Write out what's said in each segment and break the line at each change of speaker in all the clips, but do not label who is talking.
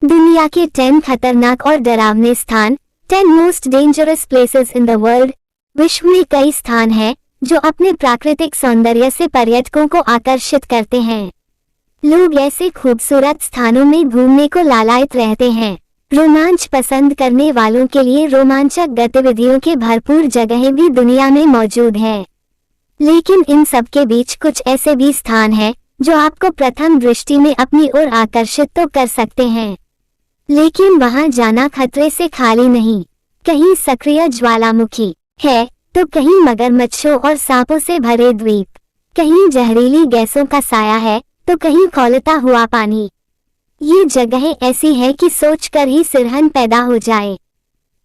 दुनिया के 10 खतरनाक और डरावने स्थान, 10 most dangerous places in the world. विश्व में कई स्थान हैं जो अपने प्राकृतिक सौंदर्य से पर्यटकों को आकर्षित करते हैं। लोग ऐसे खूबसूरत स्थानों में घूमने को लालायित रहते हैं। रोमांच पसंद करने वालों के लिए रोमांचक गतिविधियों के भरपूर जगहें भी दुनिया में मौजूद हैं। लेकिन इन सब के बीच कुछ ऐसे भी स्थान हैं जो आपको प्रथम दृष्टि में अपनी ओर आकर्षित तो कर सकते हैं, लेकिन वहां जाना खतरे से खाली नहीं। कहीं सक्रिय ज्वालामुखी है तो कहीं मगरमच्छों और सांपों से भरे द्वीप, कहीं जहरीली गैसों का साया है तो कहीं खौलता हुआ पानी। ये जगहें ऐसी हैं कि सोचकर ही सिरहन पैदा हो जाए।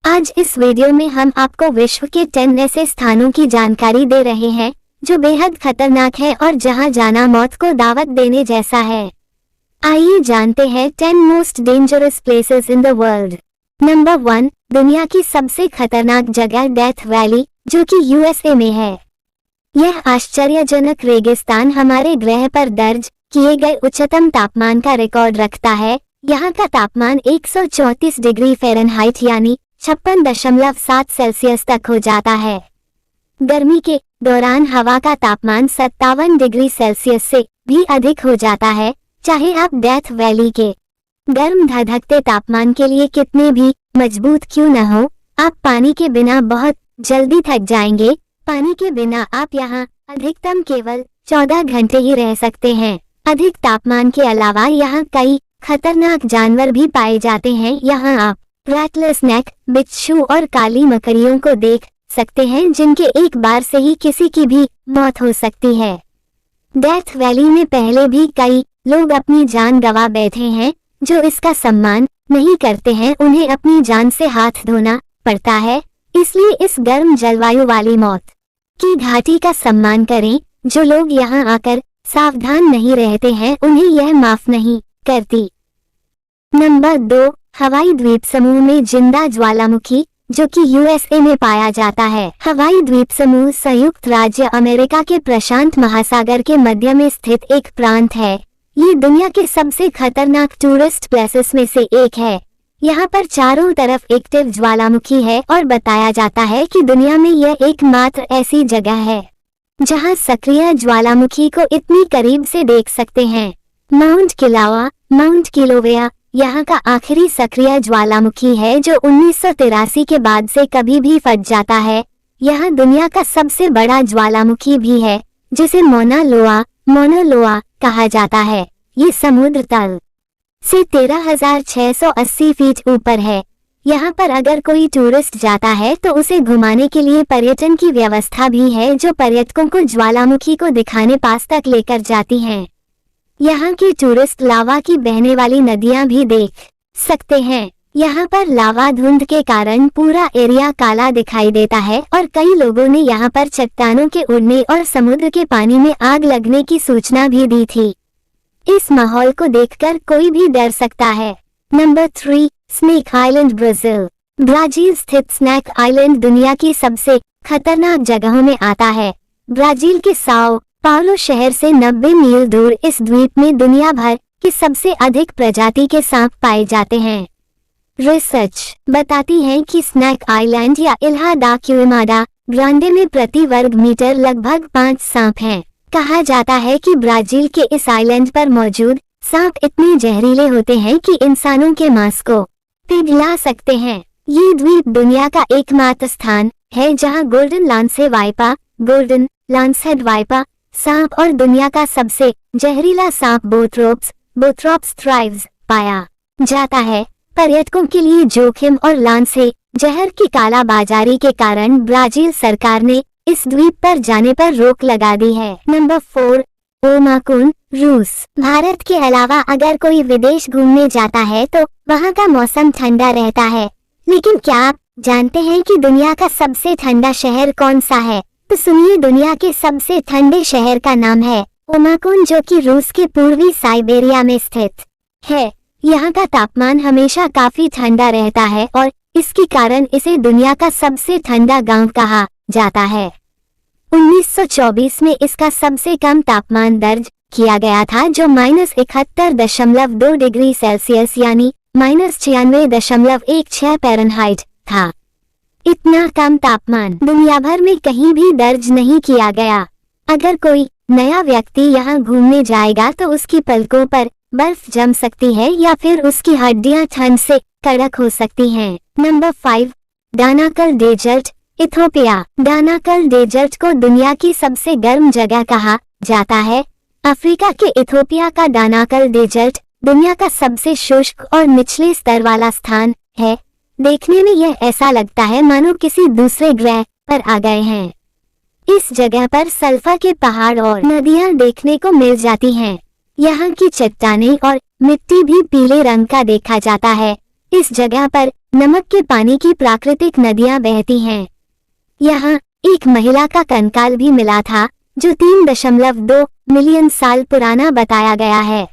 आज इस वीडियो में हम आपको विश्व के 10 ऐसे स्थानों की जानकारी दे रहे हैं जो बेहद खतरनाक है और जहां जाना मौत को दावत देने जैसा है। आइए जानते हैं 10 most dangerous places in the world. Number 1, दुनिया की सबसे खतरनाक जगह डेथ वैली, जो कि यूएसए में है। यह आश्चर्यजनक रेगिस्तान हमारे ग्रह पर दर्ज किए गए उच्चतम तापमान का रिकॉर्ड रखता है। यहाँ का तापमान 134 डिग्री फ़ारेनहाइट यानी 56.7 सेल्सियस तक हो जाता है। गर्मी के दौरान हवा का तापमान 57 डिग्री सेल्सियस से भी अधिक हो जाता है। चाहे आप डेथ वैली के गर्म धधकते तापमान के लिए कितने भी मजबूत क्यों न हो, आप पानी के बिना बहुत जल्दी थक जाएंगे। पानी के बिना आप यहाँ अधिकतम केवल 14 घंटे ही रह सकते हैं। अधिक तापमान के अलावा यहाँ कई खतरनाक जानवर भी पाए जाते हैं। यहाँ आप रैटलस्नेक, बिच्छू और काली मकड़ियों को देख सकते हैं, जिनके एक बार से ही किसी की भी मौत हो सकती है। डेथ वैली में पहले भी कई लोग अपनी जान गंवा बैठे हैं। जो इसका सम्मान नहीं करते हैं उन्हें अपनी जान से हाथ धोना पड़ता है। इसलिए इस गर्म जलवायु वाली मौत की घाटी का सम्मान करें। जो लोग यहाँ आकर सावधान नहीं रहते हैं उन्हें यह माफ नहीं करती। नंबर 2, हवाई द्वीप समूह में जिंदा ज्वालामुखी, जो कि यूएसए में पाया जाता है। हवाई द्वीप समूह संयुक्त राज्य अमेरिका के प्रशांत महासागर के मध्य में स्थित एक प्रांत है। ये दुनिया के सबसे खतरनाक टूरिस्ट प्लेसेस में से एक है। यहाँ पर चारों तरफ एक्टिव ज्वालामुखी है और बताया जाता है कि दुनिया में यह एकमात्र ऐसी जगह है जहाँ सक्रिय ज्वालामुखी को इतनी करीब से देख सकते हैं। माउंट किलोवेआ यहाँ का आखिरी सक्रिय ज्वालामुखी है जो 1983 के बाद से कभी भी फट जाता है। यहाँ दुनिया का सबसे बड़ा ज्वालामुखी भी है जिसे मौना लोआ कहा जाता है। ये समुद्र तल से 13,680 फीट ऊपर है। यहाँ पर अगर कोई टूरिस्ट जाता है तो उसे घुमाने के लिए पर्यटन की व्यवस्था भी है जो पर्यटकों को ज्वालामुखी को दिखाने पास तक लेकर जाती हैं। यहाँ के टूरिस्ट लावा की बहने वाली नदियाँ भी देख सकते हैं। यहाँ पर लावा धुंध के कारण पूरा एरिया काला दिखाई देता है और कई लोगों ने यहाँ पर चट्टानों के उड़ने और समुद्र के पानी में आग लगने की सूचना भी दी थी। इस माहौल को देखकर कोई भी डर सकता है। नंबर 3, स्नेक आइलैंड, ब्राजील स्थित स्नेक आइलैंड दुनिया की सबसे खतरनाक जगहों में आता है। ब्राजील के साओ पाउलो शहर से 90 मील दूर इस द्वीप में दुनिया भर की सबसे अधिक प्रजाति के सांप पाए जाते हैं। रिसर्च बताती है कि स्नेक आइलैंड या इल्हा दा क्यूइमाडा ग्रांडे में प्रति वर्ग मीटर लगभग 5 सांप हैं। कहा जाता है कि ब्राजील के इस आइलैंड पर मौजूद सांप इतने जहरीले होते हैं कि इंसानों के मांस को पिघला सकते हैं। ये द्वीप दुनिया का एकमात्र स्थान है जहां गोल्डन लांसहेड वाइपा सांप और दुनिया का सबसे जहरीला सांप बोथ्रोप्स थ्राइव्स पाया जाता है। पर्यटकों के लिए जोखिम और लांसे जहर की कालाबाजारी के कारण ब्राजील सरकार ने इस द्वीप पर जाने पर रोक लगा दी है। नंबर 4, ओमाकुन, रूस। भारत के अलावा अगर कोई विदेश घूमने जाता है तो वहाँ का मौसम ठंडा रहता है। लेकिन क्या आप जानते हैं कि दुनिया का सबसे ठंडा शहर कौन सा है? तो सुनिए, दुनिया के सबसे ठंडे शहर का नाम है ओमाकुन, जो कि रूस के पूर्वी साइबेरिया में स्थित है। यहाँ का तापमान हमेशा काफी ठंडा रहता है और इसके कारण इसे दुनिया का सबसे ठंडा गांव कहा जाता है। 1924 में इसका सबसे कम तापमान दर्ज किया गया था जो -71.2 डिग्री सेल्सियस यानी -96.16 फ़ारेनहाइट था। इतना कम तापमान दुनिया भर में कहीं भी दर्ज नहीं किया गया। अगर कोई नया व्यक्ति यहाँ घूमने जाएगा तो उसकी पलकों पर बर्फ जम सकती है या फिर उसकी हड्डियां ठंड से कड़क हो सकती हैं। Number 5, Danakil desert, Ethiopia. Danakil desert को दुनिया की सबसे गर्म जगह कहा जाता है। अफ्रीका के इथोपिया का दानाकल डेजर्ट दुनिया का सबसे शुष्क और निचले स्तर वाला स्थान है। देखने में यह ऐसा लगता है मानो किसी दूसरे ग्रह पर आ गए हैं। इस जगह पर सल्फर के पहाड़ और नदियां देखने को मिल जाती हैं। यहाँ की चट्टानें और मिट्टी भी पीले रंग का देखा जाता है। इस जगह पर नमक के पानी की प्राकृतिक नदियां बहती हैं। यहाँ एक महिला का कंकाल भी मिला था जो 3.2 मिलियन साल पुराना बताया गया है।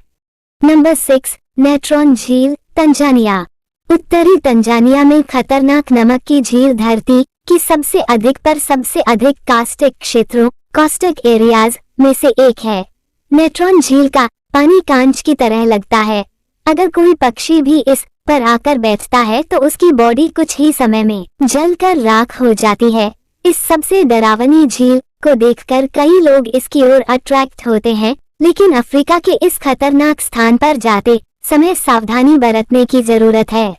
नंबर 6, नेट्रॉन झील, तंजानिया। उत्तरी तंजानिया में खतरनाक नमक की झील धरती की सबसे अधिक कास्टिक क्षेत्रों कॉस्टिक एरियाज में से एक है। नेट्रॉन झील का पानी कांच की तरह लगता है। अगर कोई पक्षी भी इस पर आकर बैठता है तो उसकी बॉडी कुछ ही समय में जलकर राख हो जाती है। इस सबसे डरावनी झील को देखकर कई लोग इसकी ओर अट्रैक्ट होते हैं, लेकिन अफ्रीका के इस खतरनाक स्थान पर जाते समय सावधानी बरतने की जरूरत है।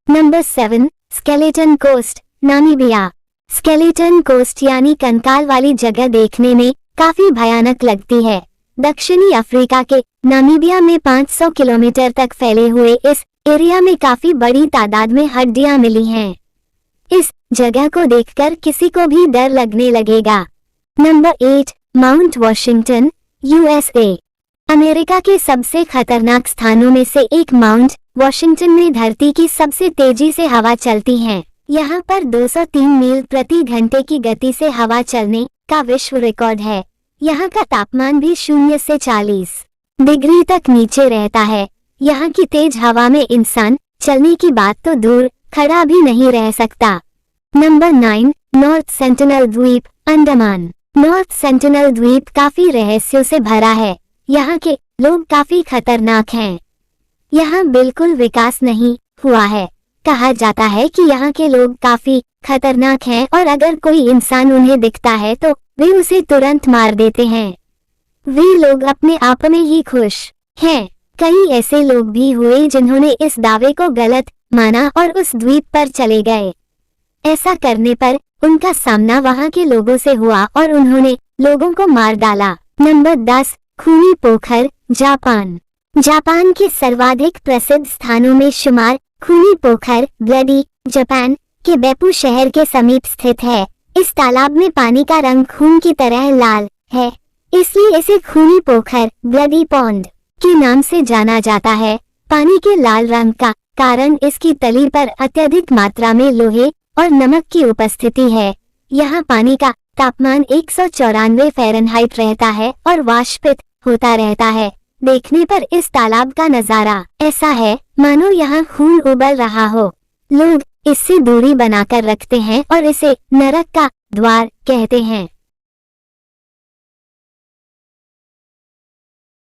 Number 7, skeleton coast, Namibia. Skeleton coast यानी कंकाल वाली जगह देखने में काफी भयानक लगती है। दक्षिणी अफ्रीका के नामीबिया में 500 किलोमीटर तक फैले हुए इस एरिया में काफी बड़ी तादाद में हड्डियां मिली हैं। इस जगह को देखकर किसी को भी डर लगने लगेगा। Number 8, mount Washington, USA. America के सबसे खतरनाक स्थानों में से एक माउंट वॉशिंगटन में धरती की सबसे तेजी से हवा चलती है। यहाँ पर 203 मील प्रति घंटे की गति से हवा चलने का विश्व रिकॉर्ड है। यहाँ का तापमान भी 0 से 40 डिग्री तक नीचे रहता है। यहाँ की तेज हवा में इंसान चलने की बात तो दूर, खड़ा भी नहीं रह सकता। नंबर 9, नॉर्थ सेंटिनल द्वीप, अंडमान। नॉर्थ सेंटिनल द्वीप काफी रहस्यों से भरा है। यहाँ के लोग काफी खतरनाक हैं। यहाँ बिल्कुल विकास नहीं हुआ है। कहा जाता है कि यहाँ के लोग काफी खतरनाक हैं और अगर कोई इंसान उन्हें दिखता है तो वे उसे तुरंत मार देते हैं। वे लोग अपने आप में ही खुश हैं। कई ऐसे लोग भी हुए जिन्होंने इस दावे को गलत माना और उस द्वीप पर चले गए। ऐसा करने पर उनका सामना वहां के लोगों से हुआ और उन्होंने लोगों को मार डाला। नंबर 10, खूनी पोखर, जापान। जापान के सर्वाधिक प्रसिद्ध स्थानों में शुमार खूनी पोखर ब्लडी जापान के बेपू शहर के समीप स्थित है। इस तालाब में पानी का रंग खून की तरह लाल है, इसलिए इसे खूनी पोखर ब्लडी पॉन्ड के नाम से जाना जाता है। पानी के लाल रंग का कारण इसकी तली पर अत्यधिक मात्रा में लोहे और नमक की उपस्थिति है। यहाँ पानी का तापमान 194 फ़ारेनहाइट रहता है और वाष्पित होता रहता है। देखने पर इस तालाब का नजारा ऐसा है मानो यहाँ खून उबल रहा हो। लोग इससे दूरी बनाकर रखते हैं और इसे नरक का द्वार कहते हैं।